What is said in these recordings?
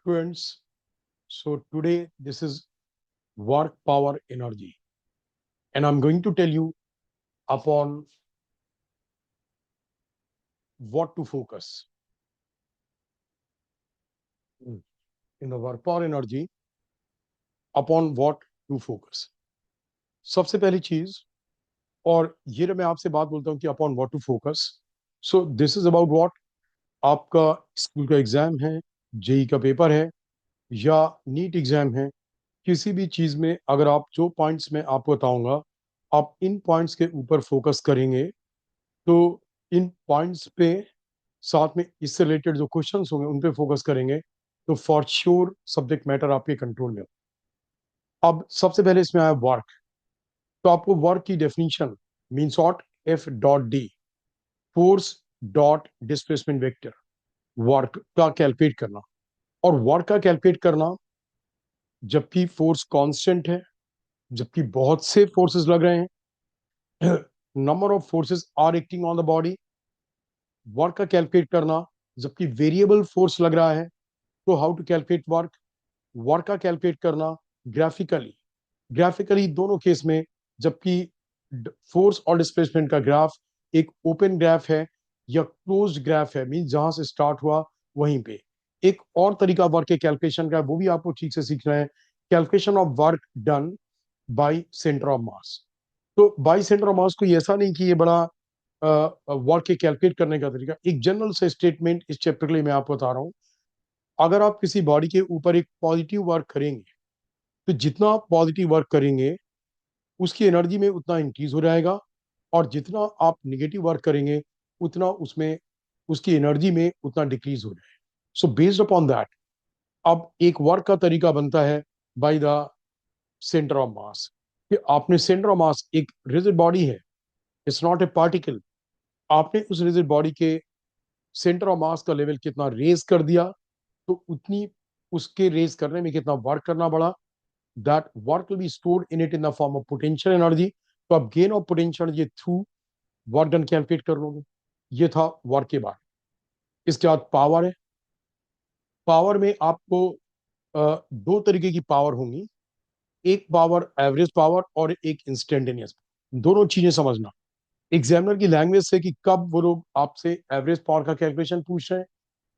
Students, so today this is work power energy, and I'm going to tell you upon what to focus in the work power energy, upon what to focus. सबसे पहली चीज, और ये मैं आपसे बात बोलता हूँ कि upon what to focus. So this is about what. आपका स्कूल का एग्जाम है, जेई का पेपर है, या नीट एग्जाम है. किसी भी चीज में अगर आप जो पॉइंट्स मैं आपको बताऊंगा, आप इन पॉइंट्स के ऊपर फोकस करेंगे तो इन पॉइंट्स पे, साथ में इससे रिलेटेड जो क्वेश्चंस होंगे उन पे फोकस करेंगे तो फॉर श्योर सब्जेक्ट मैटर आपके कंट्रोल में. अब सबसे पहले इसमें आया वर्क. तो आपको वर्क की definition means what. F dot D, force dot displacement vector. Work का कैलकुलेट करना. और वर्क का कैलकुलेट करना जबकि फोर्स कांस्टेंट है, जबकि बहुत से फोर्सेस लग रहे हैं, number of forces are acting on the body. Work का कैलकुलेट करना जबकि वेरिएबल फोर्स लग रहा है, तो how to calculate work. Work का कैलकुलेट करना ग्राफिकली. ग्राफिकली दोनों केस में, जबकि फोर्स और डिस्प्लेसमेंट का ग्राफ एक ओपन ग्राफ है या क्लोज्ड ग्राफ है, मीन जहां से स्टार्ट हुआ वहीं पे. एक और तरीका वर्क के कैलकुलेशन का, वो भी आपको ठीक से सीखना है. Calculation of work done bye centre of mass. तो बाय सेंटर ऑफ मास को ऐसा नहीं कि ये बड़ा वर्क के कैलकुलेट करने का तरीका. एक जनरल से स्टेटमेंट इस चैप्टर के लिए मैं आपको बता रहा हूँ. अगर आप किसी बॉडी के ऊपर एक पॉजिटिव वर्क करेंगे, तो जितना आप पॉजिटिव वर्क करेंगे उसकी एनर्जी में उतना इंक्रीज हो जाएगा, और जितना आप निगेटिव वर्क करेंगे उतना उसमें उसकी एनर्जी में उतना डिक्रीज हो जाएगा. सो बेस्ड अपॉन दैट, अब एक वर्क का तरीका बनता है by the centre of mass. कि आपने सेंटर ऑफ मास, एक रिजिड बॉडी है, इट्स नॉट ए पार्टिकल. आपने उस रिजिड बॉडी के सेंटर ऑफ मास का लेवल कितना रेज कर दिया, तो उतनी उसके रेज करने में कितना वर्क करना पड़ा. That work will be stored in it in the form of potential energy. तो आप gain of potential energy through work done calculate कर लोगे. ये था वर्क के बाद. इसके बाद पावर है. पावर में आपको दो तरीके की पावर होंगी. एक पावर एवरेज पावर और एक इंस्टेंटेनियस. दोनों चीजें समझना. एग्जामिनर की लैंग्वेज से कि कब वो लोग आपसे एवरेज पावर का कैलकुलेशन पूछ रहे हैं,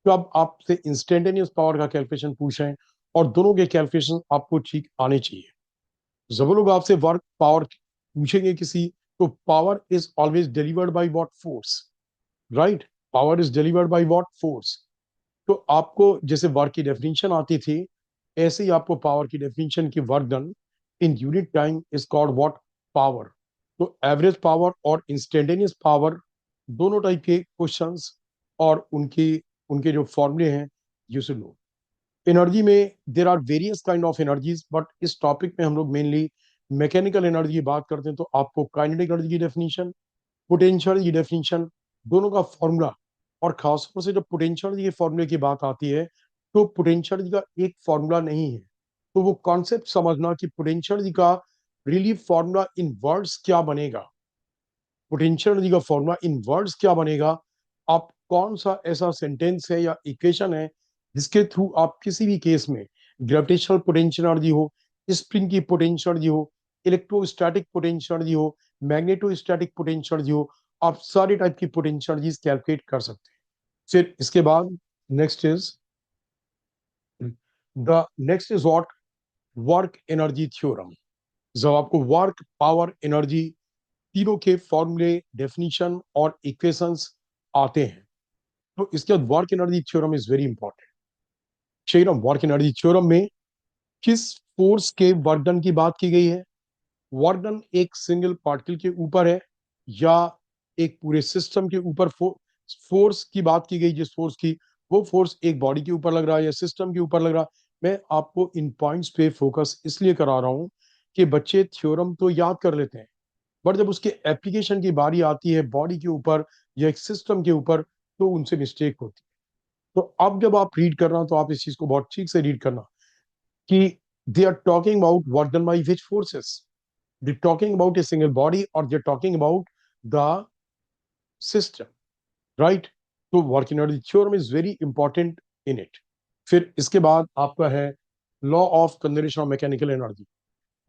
कब आपसे इंस्टेंटेनियस पावर का कैलकुलेशन पूछ रहे हैं, और दोनों के कैलकुलेशन आपको ठीक आने चाहिए. जब वो लोग आपसे वर्क पावर पूछेंगे किसी, तो power is always delivered by what force. Right. Power is delivered by what force. तो आपको जैसे वर्क की डेफिनेशन आती थी, ऐसे ही आपको पावर की डेफिनेशन की work done in unit time is called what. Power. तो एवरेज पावर और इंस्टेंटेनियस पावर, दोनों टाइप के क्वेश्चंस और उनकी उनके जो फॉर्मूले हैं, यू शुड नो. एनर्जी में there are various kind of energies, but इस टॉपिक में हम लोग मेनली मैकेनिकल एनर्जी की बात करते हैं. तो आपको काइनेटिक एनर्जी की डेफिनेशन, पोटेंशियल की डेफिनेशन, दोनों का फॉर्मूला. और खासतौर से जब पोटेंशियल के फॉर्मूले की बात आती है, तो पोटेंशियल का एक फॉर्मूला नहीं है. तो वो कॉन्सेप्ट समझना कि पोटेंशियल का रिलीफ फॉर्मूला इन वर्ड्स क्या बनेगा. पोटेंशियल एनर्जी का फॉर्मूला इन वर्ड्स क्या बनेगा. आप कौन सा ऐसा सेंटेंस है या इक्वेशन है जिसके थ्रू आप किसी भी केस में ग्रेविटेशनल पोटेंशियल एनर्जी हो, स्प्रिंग की पोटेंशियल एनर्जी हो, इलेक्ट्रोस्टैटिक पोटेंशियल एनर्जी हो, मैग्नेटोस्टैटिक पोटेंशियल एनर्जी हो, आप सारी टाइप की पोटेंशियल एनर्जीज कैलकुलेट कर सकते हैं. फिर इसके बाद next is the next is what. Work energy theorem. जब आपको वर्क पावर एनर्जी तीनों के फॉर्मूले, डेफिनेशन और इक्वेशंस आते हैं, तो इसके बाद work energy theorem is very important. चाहिए ना. वर्क एनर्जी थ्योरम में किस फोर्स के वर्क डन की बात की गई है. वर्क डन एक सिंगल पार्टिकल के ऊपर है, या एक पूरे सिस्टम के ऊपर फोर्स की बात की गई, जिस फोर्स की, वो फोर्स एक बॉडी के ऊपर लग रहा है या सिस्टम के ऊपर लग रहा है. मैं आपको इन पॉइंट्स पे फोकस इसलिए करा रहा हूं कि बच्चे थ्योरम तो याद कर लेते हैं, बट जब उसके एप्लीकेशन की बारी आती है बॉडी के ऊपर या एक सिस्टम के ऊपर, तो उनसे मिस्टेक होती है. तो अब जब आप रीड करना, तो आप इस चीज को बहुत ठीक से रीड करना कि they are talking about work done by which forces. They talking about a single body, और they talking about the system. Right. तो work energy theorem is very important in it. फिर इसके बाद आपका है law of conservation of mechanical energy.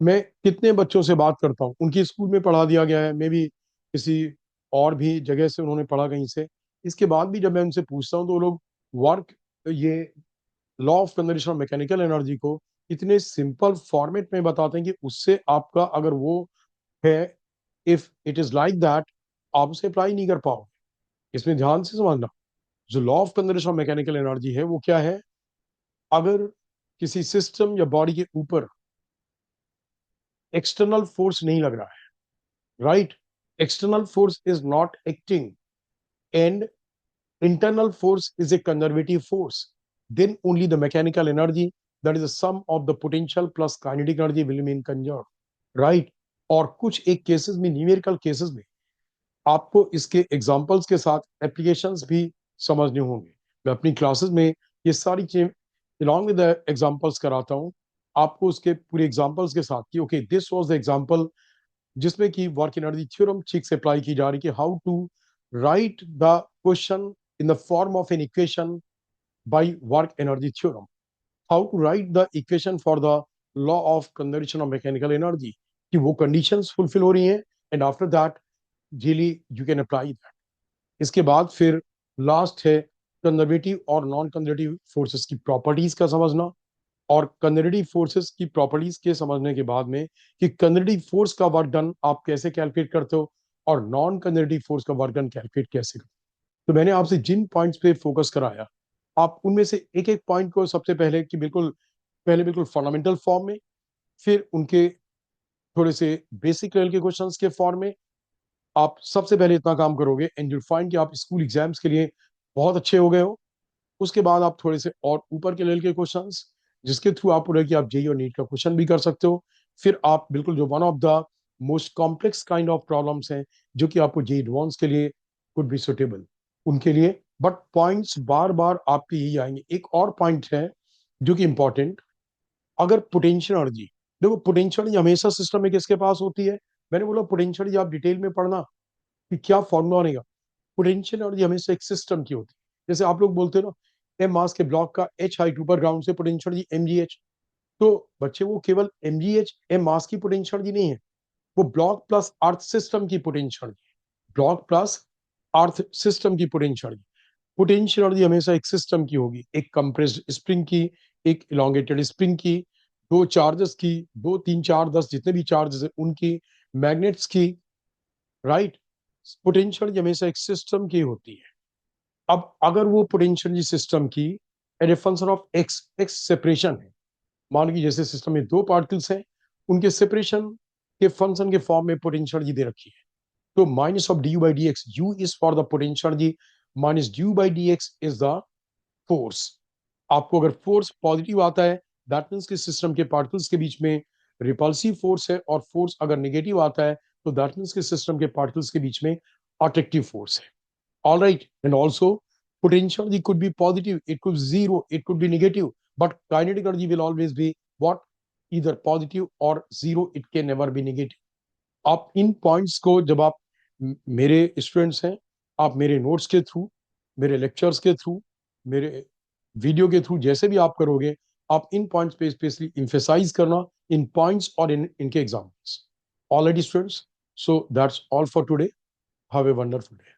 मैं कितने बच्चों से बात करता हूँ, उनकी स्कूल में पढ़ा दिया गया है, मे बी किसी और भी जगह से उन्होंने पढ़ा कहीं से। इसके बाद भी जब मैं उनसे पूछता हूँ तो वो लोग वर्क ये law of conservation of mechanical energy को इतने सिंपल फॉर्मेट में बताते हैं कि उससे आपका अगर वो है, if it is like that, आप उसे अप्लाई नहीं कर पाओगे। इसमें ध्यान से समझना, जो law of conservation of mechanical energy है वो क्या है। अगर किसी सिस्टम या बॉडी के ऊपर एक्सटर्नल फोर्स नहीं लग रहा है, right, external force is not acting and internal force is a conservative force, then only the mechanical energy, that is the sum of the potential plus kinetic energy, will remain conserved, right। और कुछ एक cases में, numerical cases में, आपको इसके examples के साथ applications भी समझने होंगे। मैं अपनी क्लासेस में ये सारी चीजें along with the एग्जांपल्स कराता हूँ आपको, उसके पूरे एग्जांपल्स के साथ कि okay this was the example, जिसमें कि वर्क एनर्जी थ्योरम ठीक से अप्लाई की जा रही, कि how to write the question in the form of an equation by work energy theorem, how to write the equation for the law of conservation of mechanical energy, कि वो conditions fulfill हो रही हैं, and after that really you can apply that। इसके बाद फिर last है conservative और नॉन कंजर्वेटिव फोर्सेस की प्रॉपर्टीज का समझना, और कंजर्वेटिव फोर्सेस की प्रॉपर्टीज के समझने के बाद में कि कंजर्वेटिव फोर्स का वर्क डन आप कैसे कैलकुलेट करते हो और नॉन कंजर्वेटिव फोर्स का वर्क डन कैलकुलेट कैसे करते हो। तो मैंने आपसे जिन पॉइंट्स पे फोकस कराया, आप उनमें से एक एक पॉइंट को सबसे पहले कि बिल्कुल पहले बिल्कुल फंडामेंटल फॉर्म में, फिर उनके थोड़े से बेसिक लेवल के क्वेश्चंस के फॉर्म में आप सबसे पहले इतना काम करोगे एंड यू फाइंड कि आप स्कूल एग्जाम्स के लिए बहुत अच्छे हो गए हो। उसके बाद आप थोड़े से और ऊपर के लेवल के क्वेश्चंस, जिसके थ्रू आप पूरे कि आप जेई और नीट का क्वेश्चन भी कर सकते हो। फिर आप बिल्कुल जो one of the most complex kind of problems हैं, जो कि आपको जेई एडवांस के लिए कुड बी सुटेबल, उनके लिए। बट पॉइंट्स बार बार आपके यही आएंगे। एक और पॉइंट है जो कि इंपॉर्टेंट, अगर पोटेंशियल एनर्जी, देखो पोटेंशियल एनर्जी हमेशा सिस्टम में किसके पास होती है। मैंने बोला पोटेंशियल एनर्जी आप डिटेल में पढ़ना कि क्या फॉर्मूला बनेगा। पोटेंशियल एनर्जी हमेशा एक सिस्टम की होती है। जैसे आप लोग बोलते हो ना, एम मास के ब्लॉक का एच हाइट ऊपर ग्राउंड से potential energy M G H. तो बच्चे वो केवल M G H M mass की पोटेंशियल एनर्जी नहीं है, वो ब्लॉक प्लस अर्थ सिस्टम की potential energy, block plus earth system की पोटेंशियल एनर्जी। पोटेंशियल एनर्जी हमेशा एक सिस्टम की होगी, एक कंप्रेस्ड स्प्रिंग की, एक इलोंगेटेड स्प्रिंग की, दो चार्जेस की, दो तीन चार दस जितने भी चार्जेस है उनकी, मैग्नेट्स की, राइट। पोटेंशियल एनर्जी हमेशा एक सिस्टम की होती है। अब अगर वो पोटेंशियल एनर्जी सिस्टम की as a function of X, X separation है, मान लीजिए जैसे सिस्टम में दो पार्टिकल्स हैं, उनके सेपरेशन के फंक्शन के फॉर्म में पोटेंशियल एनर्जी दे रखी है, तो minus of D you by D x, you is for the potential energy, minus D you by D x is the force. आपको अगर फोर्स पॉजिटिव आता है, दैट मीन्स कि सिस्टम के पार्टिकल्स के बीच में रिपल्सिव फोर्स है, और फोर्स अगर नेगेटिव आता है तो दैट मीन्स कि सिस्टम के पार्टिकल्स के बीच में अट्रैक्टिव फोर्स है। All right, and also potential energy could be positive, it could be zero, it could be negative, but kinetic energy will always be what? Either positive or zero, it can never be negative। आप इन points को जब आप मेरे students हैं, आप मेरे notes के through, मेरे लेक्चर्स के थ्रू, मेरे वीडियो के थ्रू जैसे भी आप करोगे, आप इन पॉइंट्स पे स्पेशली इंफेसाइज करना, इन पॉइंट्स और इनके examples. Already students, so that's all for today, have a wonderful day.